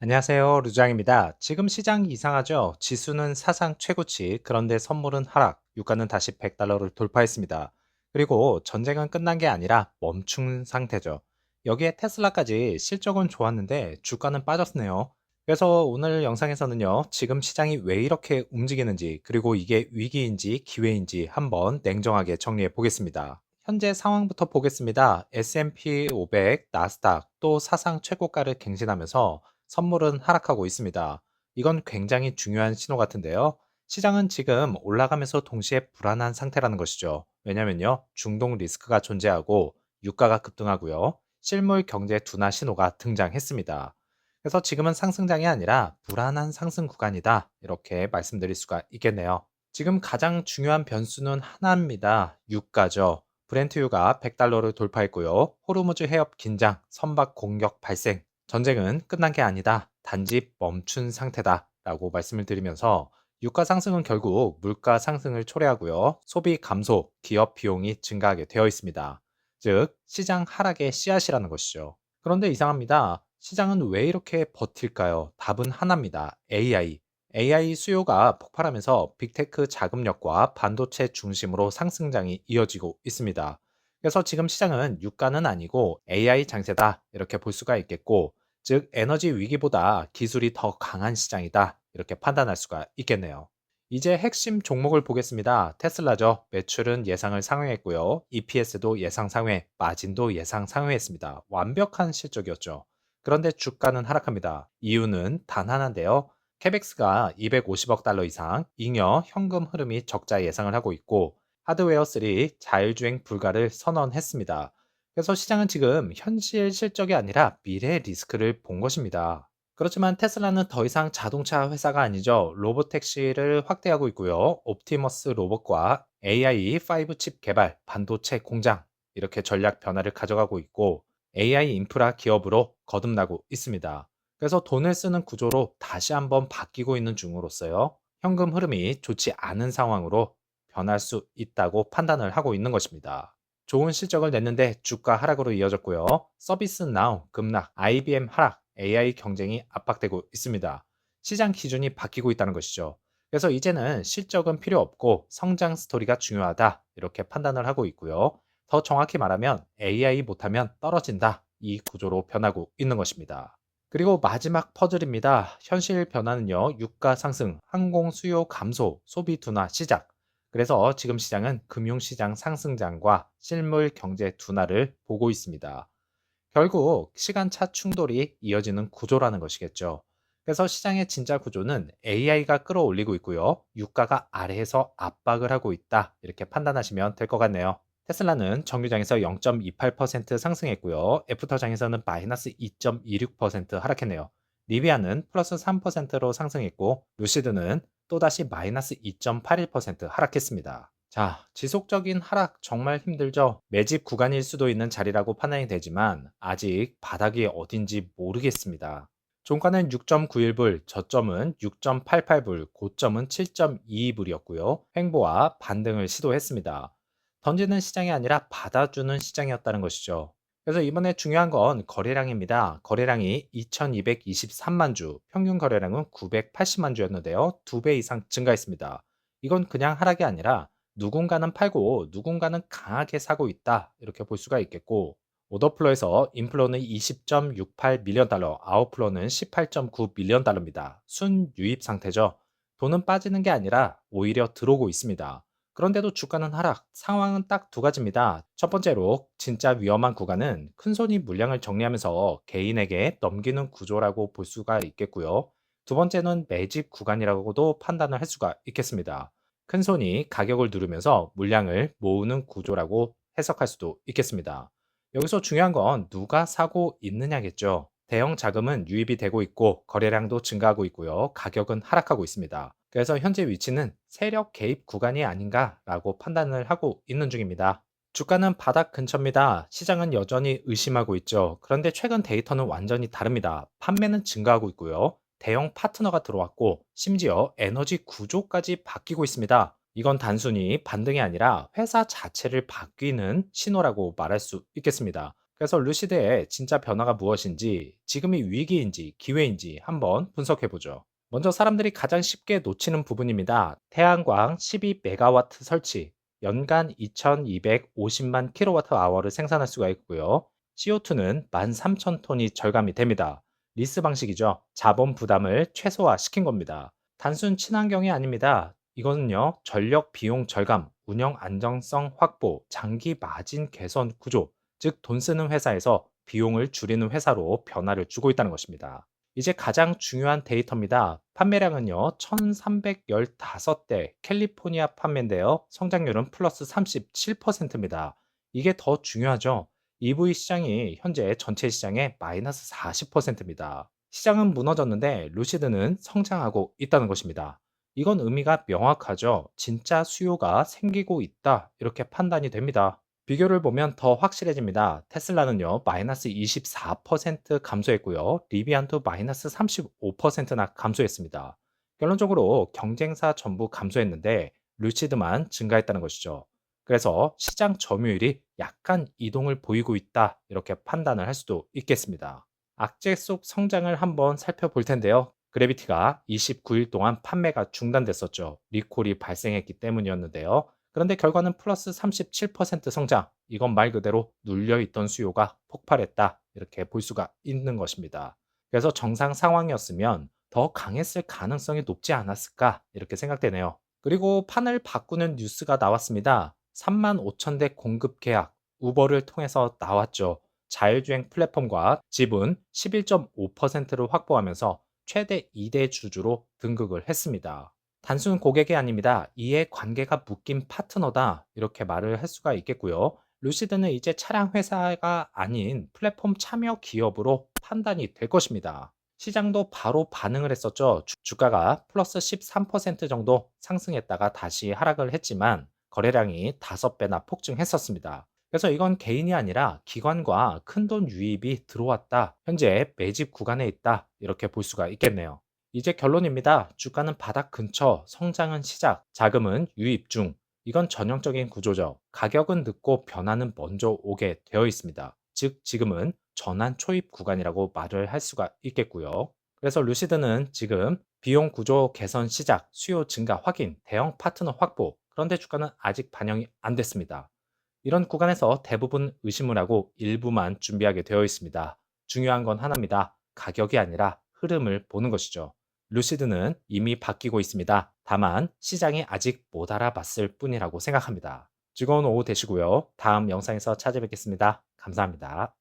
안녕하세요. 루장입니다. 지금 시장 이상하죠? 지수는 사상 최고치, 그런데 선물은 하락, 유가는 다시 100달러를 돌파했습니다. 그리고 전쟁은 끝난 게 아니라 멈춘 상태죠. 여기에 테슬라까지 실적은 좋았는데 주가는 빠졌네요. 그래서 오늘 영상에서는요, 지금 시장이 왜 이렇게 움직이는지, 그리고 이게 위기인지 기회인지 한번 냉정하게 정리해 보겠습니다. 현재 상황부터 보겠습니다. S&P 500, 나스닥, 또 사상 최고가를 갱신하면서 선물은 하락하고 있습니다. 이건 굉장히 중요한 신호 같은데요. 시장은 지금 올라가면서 동시에 불안한 상태라는 것이죠. 왜냐면요, 중동 리스크가 존재하고 유가가 급등하고요. 실물 경제 둔화 신호가 등장했습니다. 그래서 지금은 상승장이 아니라 불안한 상승 구간이다. 이렇게 말씀드릴 수가 있겠네요. 지금 가장 중요한 변수는 하나입니다. 유가죠. 브렌트유가 100달러를 돌파했고요. 호르무즈 해협 긴장, 선박 공격 발생, 전쟁은 끝난 게 아니다. 단지 멈춘 상태다. 라고 말씀을 드리면서 유가 상승은 결국 물가 상승을 초래하고요. 소비 감소, 기업 비용이 증가하게 되어 있습니다. 즉, 시장 하락의 씨앗이라는 것이죠. 그런데 이상합니다. 시장은 왜 이렇게 버틸까요? 답은 하나입니다. AI. AI 수요가 폭발하면서 빅테크 자금력과 반도체 중심으로 상승장이 이어지고 있습니다. 그래서 지금 시장은 유가는 아니고 AI 장세다. 이렇게 볼 수가 있겠고, 즉 에너지 위기보다 기술이 더 강한 시장이다. 이렇게 판단할 수가 있겠네요. 이제 핵심 종목을 보겠습니다. 테슬라죠. 매출은 예상을 상회했고요. EPS도 예상 상회, 마진도 예상 상회했습니다. 완벽한 실적이었죠. 그런데 주가는 하락합니다. 이유는 단 하나인데요. 캐벡스가 250억 달러 이상, 잉여 현금 흐름이 적자 예상을 하고 있고, 하드웨어 3 자율주행 불가를 선언했습니다. 그래서 시장은 지금 현실 실적이 아니라 미래 리스크를 본 것입니다. 그렇지만 테슬라는 더 이상 자동차 회사가 아니죠. 로보택시를 확대하고 있고요. 옵티머스 로봇과 AI5 칩 개발, 반도체 공장, 이렇게 전략 변화를 가져가고 있고 AI 인프라 기업으로 거듭나고 있습니다. 그래서 돈을 쓰는 구조로 다시 한번 바뀌고 있는 중으로서요. 현금 흐름이 좋지 않은 상황으로 변할 수 있다고 판단을 하고 있는 것입니다. 좋은 실적을 냈는데 주가 하락으로 이어졌고요. 서비스 나우 급락, IBM 하락, AI 경쟁이 압박되고 있습니다. 시장 기준이 바뀌고 있다는 것이죠. 그래서 이제는 실적은 필요 없고 성장 스토리가 중요하다. 이렇게 판단을 하고 있고요. 더 정확히 말하면 AI 못하면 떨어진다. 이 구조로 변하고 있는 것입니다. 그리고 마지막 퍼즐입니다. 현실 변화는요, 유가 상승, 항공 수요 감소, 소비 둔화 시작. 그래서 지금 시장은 금융시장 상승장과 실물 경제 둔화를 보고 있습니다. 결국 시간차 충돌이 이어지는 구조라는 것이겠죠. 그래서 시장의 진짜 구조는 AI가 끌어올리고 있고요. 유가가 아래에서 압박을 하고 있다. 이렇게 판단하시면 될 것 같네요. 테슬라는 정규장에서 0.28% 상승했고요. 애프터장에서는 마이너스 2.26% 하락했네요. 리비아는 플러스 3%로 상승했고, 루시드는 또다시 마이너스 2.81% 하락했습니다. 자, 지속적인 하락 정말 힘들죠? 매집 구간일 수도 있는 자리라고 판단이 되지만 아직 바닥이 어딘지 모르겠습니다. 종가는 6.91불, 저점은 6.88불, 고점은 7.22불이었고요. 횡보와 반등을 시도했습니다. 던지는 시장이 아니라 받아주는 시장이었다는 것이죠. 그래서 이번에 중요한 건 거래량입니다. 거래량이 2223만 주, 평균 거래량은 980만 주였는데요. 2배 이상 증가했습니다. 이건 그냥 하락이 아니라 누군가는 팔고 누군가는 강하게 사고 있다. 이렇게 볼 수가 있겠고, 오더플로에서 인플로는 20.68 밀리언 달러, 아웃플로는 18.9 밀리언 달러입니다. 순유입 상태죠. 돈은 빠지는 게 아니라 오히려 들어오고 있습니다. 그런데도 주가는 하락, 상황은 딱 두 가지입니다. 첫 번째로 진짜 위험한 구간은 큰손이 물량을 정리하면서 개인에게 넘기는 구조라고 볼 수가 있겠고요. 두 번째는 매집 구간이라고도 판단을 할 수가 있겠습니다. 큰손이 가격을 누르면서 물량을 모으는 구조라고 해석할 수도 있겠습니다. 여기서 중요한 건 누가 사고 있느냐겠죠. 대형 자금은 유입이 되고 있고 거래량도 증가하고 있고요. 가격은 하락하고 있습니다. 그래서 현재 위치는 세력 개입 구간이 아닌가라고 판단을 하고 있는 중입니다. 주가는 바닥 근처입니다. 시장은 여전히 의심하고 있죠. 그런데 최근 데이터는 완전히 다릅니다. 판매는 증가하고 있고요. 대형 파트너가 들어왔고 심지어 에너지 구조까지 바뀌고 있습니다. 이건 단순히 반등이 아니라 회사 자체를 바뀌는 신호라고 말할 수 있겠습니다. 그래서 루시드의 진짜 변화가 무엇인지, 지금이 위기인지 기회인지 한번 분석해 보죠. 먼저 사람들이 가장 쉽게 놓치는 부분입니다. 태양광 12메가와트 설치, 연간 2250만 킬로와트 아워를 생산할 수가 있고요. CO2는 13,000톤이 절감이 됩니다. 리스 방식이죠. 자본 부담을 최소화시킨 겁니다. 단순 친환경이 아닙니다. 이거는요, 전력 비용 절감, 운영 안정성 확보, 장기 마진 개선 구조, 즉 돈 쓰는 회사에서 비용을 줄이는 회사로 변화를 주고 있다는 것입니다. 이제 가장 중요한 데이터입니다. 판매량은요, 1315대 캘리포니아 판매인데요. 성장률은 플러스 37%입니다. 이게 더 중요하죠. EV 시장이 현재 전체 시장의 마이너스 40%입니다. 시장은 무너졌는데 루시드는 성장하고 있다는 것입니다. 이건 의미가 명확하죠. 진짜 수요가 생기고 있다. 이렇게 판단이 됩니다. 비교를 보면 더 확실해집니다. 테슬라는요, 마이너스 24% 감소했고요. 리비안도 마이너스 35%나 감소했습니다. 결론적으로 경쟁사 전부 감소했는데 루치드만 증가했다는 것이죠. 그래서 시장 점유율이 약간 이동을 보이고 있다. 이렇게 판단을 할 수도 있겠습니다. 악재 속 성장을 한번 살펴볼 텐데요. 그래비티가 29일 동안 판매가 중단됐었죠. 리콜이 발생했기 때문이었는데요. 그런데 결과는 플러스 37% 성장. 이건 말 그대로 눌려있던 수요가 폭발했다. 이렇게 볼 수가 있는 것입니다. 그래서 정상 상황이었으면 더 강했을 가능성이 높지 않았을까? 이렇게 생각되네요. 그리고 판을 바꾸는 뉴스가 나왔습니다. 3만 5천 대 공급 계약, 우버를 통해서 나왔죠. 자율주행 플랫폼과 지분 11.5%를 확보하면서 최대 2대 주주로 등극을 했습니다. 단순 고객이 아닙니다. 이에 관계가 묶인 파트너다. 이렇게 말을 할 수가 있겠고요. 루시드는 이제 차량 회사가 아닌 플랫폼 참여 기업으로 판단이 될 것입니다. 시장도 바로 반응을 했었죠. 주가가 플러스 13% 정도 상승했다가 다시 하락을 했지만 거래량이 5배나 폭증했었습니다. 그래서 이건 개인이 아니라 기관과 큰돈 유입이 들어왔다. 현재 매집 구간에 있다. 이렇게 볼 수가 있겠네요. 이제 결론입니다. 주가는 바닥 근처, 성장은 시작, 자금은 유입 중. 이건 전형적인 구조죠. 가격은 늦고 변화는 먼저 오게 되어 있습니다. 즉, 지금은 전환 초입 구간이라고 말을 할 수가 있겠고요. 그래서 루시드는 지금 비용 구조 개선 시작, 수요 증가 확인, 대형 파트너 확보. 그런데 주가는 아직 반영이 안 됐습니다. 이런 구간에서 대부분 의심을 하고 일부만 준비하게 되어 있습니다. 중요한 건 하나입니다. 가격이 아니라 흐름을 보는 것이죠. 루시드는 이미 바뀌고 있습니다. 다만 시장이 아직 못 알아봤을 뿐이라고 생각합니다. 즐거운 오후 되시고요. 다음 영상에서 찾아뵙겠습니다. 감사합니다.